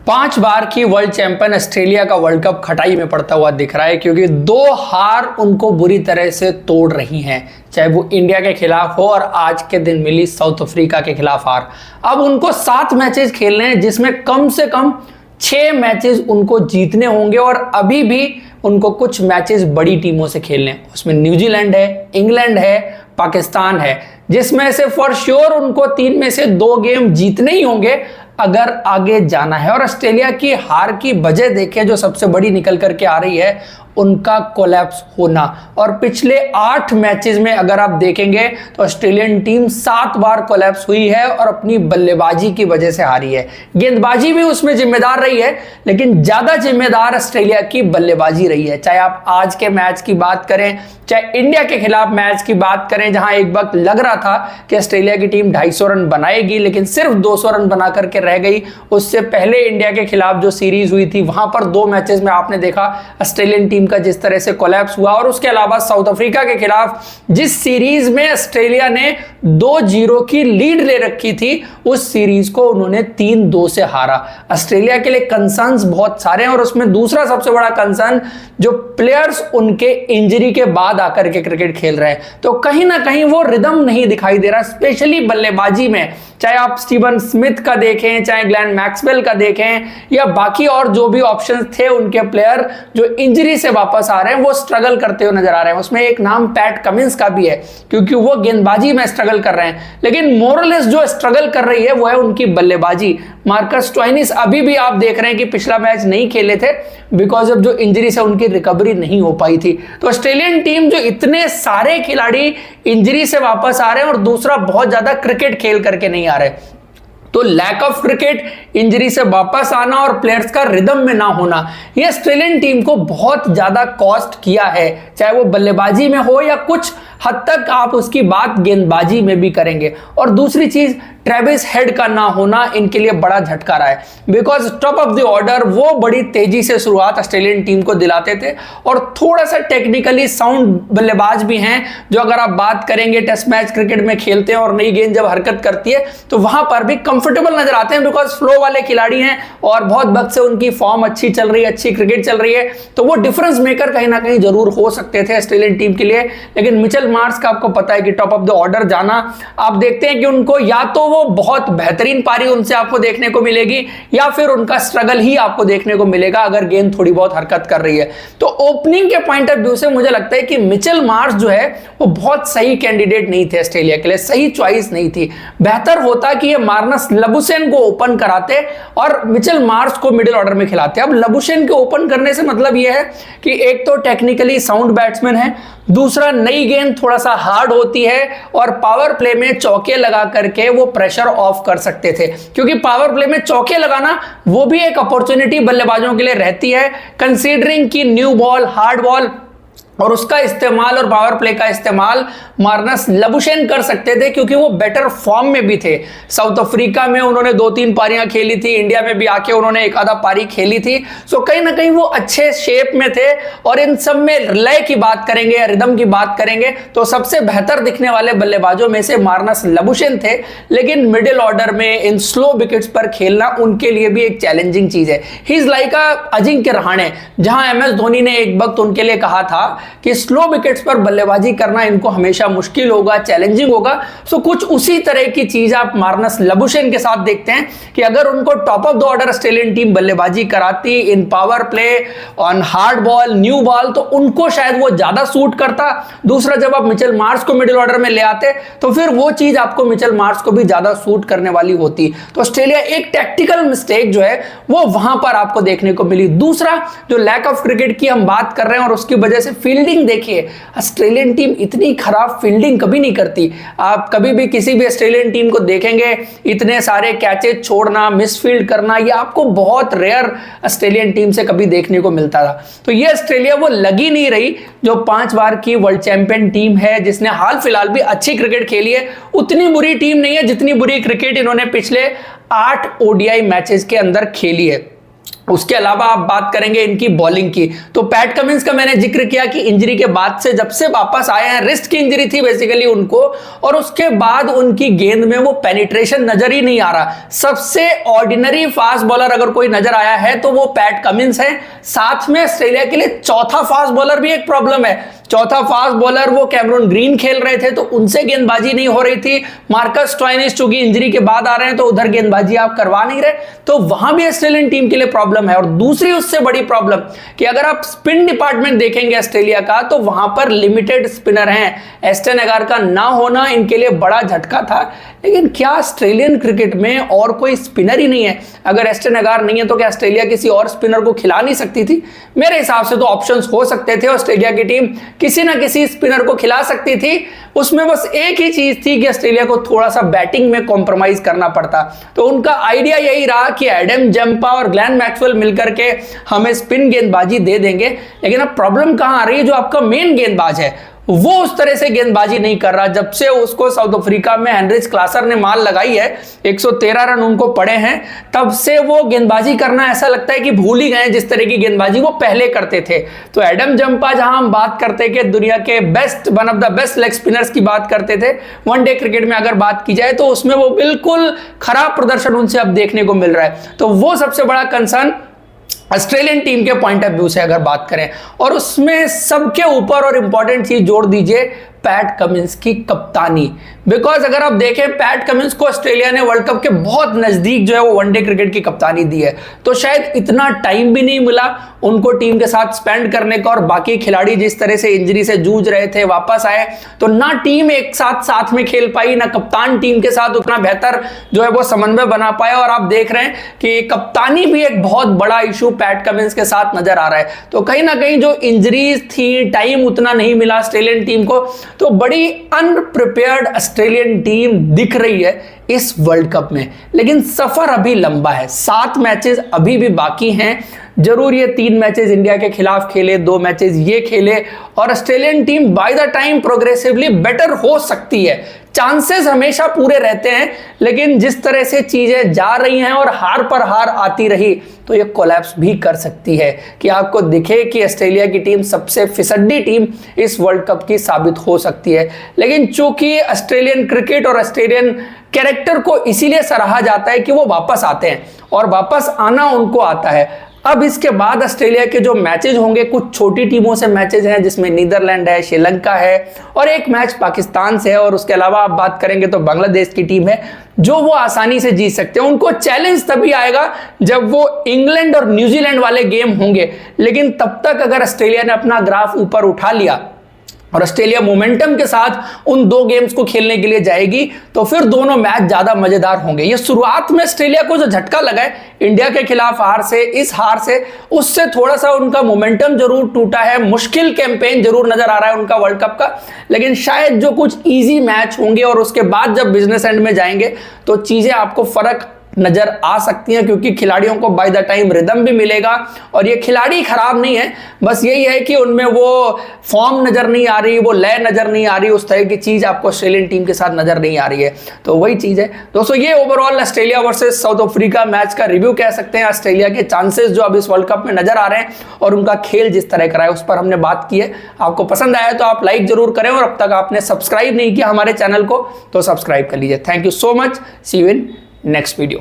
5 बार की world champion Australia का world cup खटाई में पड़ता हुआ दिख रहा है, क्योंकि 2 हार उनको बुरी तरह से तोड़ रही हैं, चाहे वो इंडिया के खिलाफ हो और आज के दिन मिली साउथ अफ्रीका के खिलाफ हार। अब उनको 7 मैचेस खेलने हैं, जिसमें कम से कम 6 मैचेस उनको जीतने होंगे और अभी भी उनको कुछ मैचेस बड़ी टीमों से खेलने हैं। उसमें न्यूजीलैंड है, इंग्लैंड है, पाकिस्तान है, जिसमें से फॉर श्योर उनको 3 में से 2 गेम जीतने ही होंगे अगर आगे जाना है। और ऑस्ट्रेलिया की हार की वजह देखें, जो सबसे बड़ी निकल करके आ रही है, उनका कोलैप्स होना। और पिछले 8 मैचेस में अगर आप देखेंगे तो ऑस्ट्रेलियन टीम 7 बार कोलैप्स हुई है और अपनी बल्लेबाजी की वजह से हारी है। गेंदबाजी भी उसमें जिम्मेदार रही है, लेकिन ज्यादा जिम्मेदार ऑस्ट्रेलिया की बल्लेबाजी रही है। चाहे आप आज के मैच की बात करें, चाहे इंडिया के खिलाफ मैच की बात करें, जहां एक वक्त लग रहा था कि ऑस्ट्रेलिया की टीम 250 रन बनाएगी, लेकिन सिर्फ 200 रन बना करके रह गई। उससे पहले इंडिया के खिलाफ जो सीरीज हुई थी, वहां पर 2 मैचेस में आपने देखा ऑस्ट्रेलियन टीम का जिस तरह से कोलैप्स हुआ। और उसके अलावा साउथ अफ्रीका के खिलाफ जिस सीरीज में ऑस्ट्रेलिया ने 2-0 की लीड ले रखी थी, उस सीरीज को उन्होंने 3-2 से हारा। ऑस्ट्रेलिया के लिए कंसर्न्स बहुत सारे हैं और उसमें दूसरा सबसे बड़ा कंसर्न, जो प्लेयर्स उनके इंजरी के बाद आकर के क्रिकेट खेल रहे हैं, तो कहीं ना कहीं वो रिदम नहीं दिखाई दे रहा, स्पेशली बल्लेबाजी में। चाहे आप स्टीवन स्मिथ का देखें, चाहे ग्लेन मैक्सवेल का देखें, या बाकी और जो भी ऑप्शंस थे उनके प्लेयर जो इंजरी से वापस आ रहे हैं, वो स्ट्रगल करते हुए नजर आ रहे हैं। उसमें एक नाम पैट कमिंस का भी है, क्योंकि वो गेंदबाजी में स्ट्रगल कर रहे हैं, लेकिन मोरलेस जो स्ट्रगल कर रही है वो है उनकी बल्लेबाजी। मार्कस स्टोइनिस अभी भी आप देख रहे हैं कि पिछला मैच नहीं खेले थे बिकॉज ऑफ जो इंजरी से उनकी रिकवरी नहीं हो पाई थी। तो ऑस्ट्रेलियन टीम जो इतने सारे खिलाड़ी इंजरी से वापस आ रहे हैं और दूसरा बहुत ज्यादा क्रिकेट खेल करके नहीं आ रहे, तो लैक ऑफ क्रिकेट, इंजरी से वापस आना और प्लेयर्स का रिदम में ना होना, ये ऑस्ट्रेलियन टीम को बहुत ज्यादा कॉस्ट किया है। चाहे वो बल्लेबाजी में हो या कुछ हद तक आप उसकी बात गेंदबाजी में भी करेंगे। और दूसरी चीज, ट्रेविस हेड का ना होना इनके लिए बड़ा झटका रहा है, because top of the order वो बड़ी तेजी से शुरुआत ऑस्ट्रेलियन टीम को दिलाते थे और थोड़ा सा टेक्निकली साउंड बल्लेबाज भी हैं, जो अगर आप बात करेंगे टेस्ट मैच क्रिकेट में खेलते हैं और नई गेंद जब हरकत करती है तो वहां पर भी कंफर्टेबल नजर आते हैं, बिकॉज फ्लो वाले खिलाड़ी हैं और बहुत वक्त से उनकी फॉर्म अच्छी चल रही है, अच्छी क्रिकेट चल रही है, तो वो डिफरेंस मेकर कहीं ना कहीं जरूर हो सकते थे ऑस्ट्रेलियन टीम के लिए। लेकिन मिचेल मार्श का आपको पता है कि टॉप ऑफ द ऑर्डर जाना, आप देखते हैं कि उनको या तो वो बहुत बेहतरीन पारी उनसे आपको देखने को मिलेगी या फिर उनका स्ट्रगल ही आपको देखने को मिलेगा अगर गेंद थोड़ी बहुत हरकत कर रही है। तो ओपनिंग के पॉइंट ऑफ व्यू से मुझे लगता है कि मिचेल मार्श जो है वो बहुत सही कैंडिडेट नहीं थे ऑस्ट्रेलिया के लिए, सही चॉइस नहीं थी। बेहतर होता कि ये मार्नस लबुशेन को ओपन कराते और मिचेल मार्श को मिडिल ऑर्डर में खिलाते। अब लबुशेन के ओपन करने से मतलब यह है कि एक तो टेक्निकली साउंड बैट्समैन है, दूसरा नई गेंद थोड़ा सा हार्ड होती है और पावर प्ले में चौके लगा करके वो प्रेशर ऑफ कर सकते थे, क्योंकि पावर प्ले में चौके लगाना वो भी एक अपॉर्चुनिटी बल्लेबाजों के लिए रहती है, कंसीडरिंग कि न्यू बॉल, हार्ड बॉल, और उसका इस्तेमाल और पावर प्ले का इस्तेमाल मार्नस लबुशेन कर सकते थे, क्योंकि वो बेटर फॉर्म में भी थे। साउथ अफ्रीका में उन्होंने 2-3 पारियां खेली थी, इंडिया में भी आके उन्होंने एक आधा पारी खेली थी, सो कहीं ना कहीं वो अच्छे शेप में थे। और इन सब में लय की बात करेंगे या रिदम की बात करेंगे तो सबसे बेहतर दिखने वाले बल्लेबाजों में से मार्नस लबुशेन थे। लेकिन मिडिल ऑर्डर में इन स्लो विकेट्स पर खेलना उनके लिए भी एक चैलेंजिंग चीज है। He is like Ajinkya Rahane, जहां MS धोनी ने एक वक्त उनके लिए कहा था कि स्लो विकेट्स पर बल्लेबाजी करना इनको हमेशा मुश्किल होगा, चैलेंजिंग होगा। सो कुछ उसी तरह की चीज आप मार्नस लबुशेन के साथ देखते हैं कि अगर उनको top of the order Australian team बल्लेबाजी कराती in power play, on hard ball, new ball, तो उनको शायद वो ज्यादा सूट करता। दूसरा, जब आप मिचेल मार्श को मिडिल ऑर्डर में ले आते तो फिर वो चीज आपको मिचेल मार्श को भी ज्यादा सूट करने वाली होती। तो ऑस्ट्रेलिया एक टैक्टिकल मिस्टेक जो है वो वहां पर आपको देखने को मिली। दूसरा, जो लैक ऑफ क्रिकेट की हम बात कर रहे हैं और उसकी वजह से फील्डिंग देखिए, ऑस्ट्रेलियन टीम इतनी खराब फील्डिंग कभी नहीं करती। आप कभी भी किसी भी ऑस्ट्रेलियन टीम को देखेंगे, इतने सारे कैचेज छोड़ना, मिसफील्ड करना, ये आपको बहुत रेयर ऑस्ट्रेलियन टीम से कभी देखने को मिलता था। तो ये ऑस्ट्रेलिया वो लगी नहीं रही जो 5 बार की वर्ल्ड चैंपियन टीम है, जिसने हाल फिलहाल भी अच्छी क्रिकेट खेली है। उतनी बुरी टीम नहीं है जितनी बुरी क्रिकेट इन्होंने पिछले 8 ODI मैचेस के अंदर खेली है। उसके अलावा आप बात करेंगे इनकी बॉलिंग की, तो पैट कमिंस का मैंने जिक्र किया कि इंजरी के बाद से जब से वापस आए हैं, रिस्ट की इंजरी थी बेसिकली उनको, और उसके बाद उनकी गेंद में वो पेनिट्रेशन नजर ही नहीं आ रहा। सबसे ऑर्डिनरी फास्ट बॉलर अगर कोई नजर आया है तो वो पैट कमिंस है। साथ में ऑस्ट्रेलिया के लिए चौथा फास्ट बॉलर भी एक प्रॉब्लम है। चौथा फास्ट बॉलर वो कैमरून ग्रीन खेल रहे थे तो उनसे गेंदबाजी नहीं हो रही थी। मार्कस स्टोइनिस चूंकि इंजरी के बाद आ रहे हैं तो उधर गेंदबाजी आप करवा नहीं रहे, तो वहां भी ऑस्ट्रेलियन टीम के लिए प्रॉब्लम है। और दूसरी उससे बड़ी प्रॉब्लम कि अगर आप स्पिन डिपार्टमेंट देखेंगे ऑस्ट्रेलिया का तो वहां पर लिमिटेड स्पिनर हैं। एस्टन एगार का ना होना इनके लिए बड़ा झटका था, लेकिन क्या ऑस्ट्रेलियन क्रिकेट में और कोई स्पिनर ही नहीं है? अगर एस्टन एगार नहीं है तो क्या ऑस्ट्रेलिया किसी और स्पिनर को खिला नहीं सकती थी? मेरे हिसाब से तो ऑप्शंस हो सकते थे, ऑस्ट्रेलिया की टीम किसी ना किसी स्पिनर को खिला सकती थी। उसमें बस एक ही चीज थी कि ऑस्ट्रेलिया को थोड़ा सा बैटिंग में कॉम्प्रोमाइज करना पड़ता। तो उनका आइडिया यही रहा कि एडम जंपा और ग्लेन मैक्सवेल मिलकर के हमें स्पिन गेंदबाजी दे देंगे। लेकिन अब प्रॉब्लम कहां आ रही है? जो आपका मेन गेंदबाज है वो उस तरह से गेंदबाजी नहीं कर रहा। जब से उसको साउथ अफ्रीका में हेनरिच क्लासर ने माल लगाई है, 113 रन उनको पड़े हैं, तब से वो गेंदबाजी करना ऐसा लगता है कि भूल ही गए जिस तरह की गेंदबाजी वो पहले करते थे। तो एडम जंपा, जहां हम बात करते कि दुनिया के best, one of the best leg spinners की बात करते थे, वनडे क्रिकेट में अगर बात की जाए तो उसमें वो बिल्कुल खराब प्रदर्शन उनसे अब देखने को मिल रहा है। तो वो सबसे बड़ा कंसर्न ऑस्ट्रेलियन टीम के पॉइंट ऑफ व्यू से अगर बात करें, और उसमें सबके ऊपर और इंपॉर्टेंट चीज जोड़ दीजिए पैट कमिंस की कप्तानी। बिकॉज अगर आप देखें पैट कमिंस को ऑस्ट्रेलिया ने वर्ल्ड कप के बहुत नजदीक जो है वो वनडे क्रिकेट की कप्तानी दी है, तो शायद इतना टाइम भी नहीं मिला उनको टीम के साथ स्पेंड करने का। और बाकी खिलाड़ी जिस तरह से इंजरी से जूझ रहे थे, वापस आए तो ना टीम एक साथ में खेल पाई, ना कप्तान टीम के साथ उतना बेहतर जो है वो समन्वय बना पाया। और आप देख रहे हैं कि कप्तानी भी एक बहुत बड़ा इशू पैट कमिंस के साथ नजर आ रहा है। तो कहीं ना कहीं जो इंजरीज थी, टाइम उतना नहीं मिला ऑस्ट्रेलियन टीम को, तो बड़ी अनप्रिपेयर्ड ऑस्ट्रेलियन टीम दिख रही है इस वर्ल्ड कप में। लेकिन सफर अभी लंबा है, 7 मैचेस अभी भी बाकी हैं। जरूर ये 3 मैचेस इंडिया के खिलाफ खेले, 2 मैचेस ये खेले, और Australian team by the time progressively better हो सकती है। चांसेस हमेशा पूरे रहते हैं, लेकिन जिस तरह से चीजें जा रही हैं और हार पर हार आती रही तो ये कोलैप्स भी कर सकती है कि आपको दिखे कि ऑस्ट्रेलिया की टीम सबसे फिसड्डी टीम इस वर्ल्ड कप की साबित हो सकती है। लेकिन चूंकि ऑस्ट्रेलियन क्रिकेट और ऑस्ट्रेलियन कैरेक्टर को इसीलिए सराहा जाता है कि वो वापस आते हैं, और वापस आना उनको आता है। अब इसके बाद ऑस्ट्रेलिया के जो मैचेज होंगे, कुछ छोटी टीमों से मैचेज हैं जिसमें नीदरलैंड है, श्रीलंका है, और एक मैच पाकिस्तान से है। और उसके अलावा आप बात करेंगे तो बांग्लादेश की टीम है जो वो आसानी से जीत सकते हैं। उनको चैलेंज तभी आएगा जब वो इंग्लैंड और न्यूजीलैंड वाले गेम होंगे। लेकिन तब तक अगर ऑस्ट्रेलिया ने अपना ग्राफ ऊपर उठा लिया और ऑस्ट्रेलिया मोमेंटम के साथ उन 2 गेम्स को खेलने के लिए जाएगी, तो फिर दोनों मैच ज्यादा मजेदार होंगे। ये शुरुआत में ऑस्ट्रेलिया को जो झटका लगा है इंडिया के खिलाफ हार से, इस हार से, उससे थोड़ा सा उनका मोमेंटम जरूर टूटा है। मुश्किल कैंपेन जरूर नजर आ रहा है उनका वर्ल्ड कप का, लेकिन शायद जो कुछ इजी मैच होंगे और उसके बाद जब बिजनेस एंड में जाएंगे तो चीजें आपको फर्क नजर आ सकती हैं, क्योंकि खिलाड़ियों को बाय द टाइम रिदम भी मिलेगा। और ये खिलाड़ी खराब नहीं है, बस यही है कि उनमें वो फॉर्म नजर नहीं आ रही, वो लय नजर नहीं आ रही, उस तरह की चीज आपको ऑस्ट्रेलियन टीम के साथ नजर नहीं आ रही है। तो वही चीज है दोस्तों। ये overall Australia versus south Africa match का रिव्यू कह सकते हैं। ऑस्ट्रेलिया के चांसेस जो अब इस वर्ल्ड कप में नजर आ रहे हैं और उनका खेल जिस तरह का है उस पर हमने बात की है। आपको पसंद आया तो आप लाइक जरूर करें, और अब तक आपने सब्सक्राइब नहीं किया हमारे चैनल को तो सब्सक्राइब कर लीजिए। Thank you so much, see you in next video.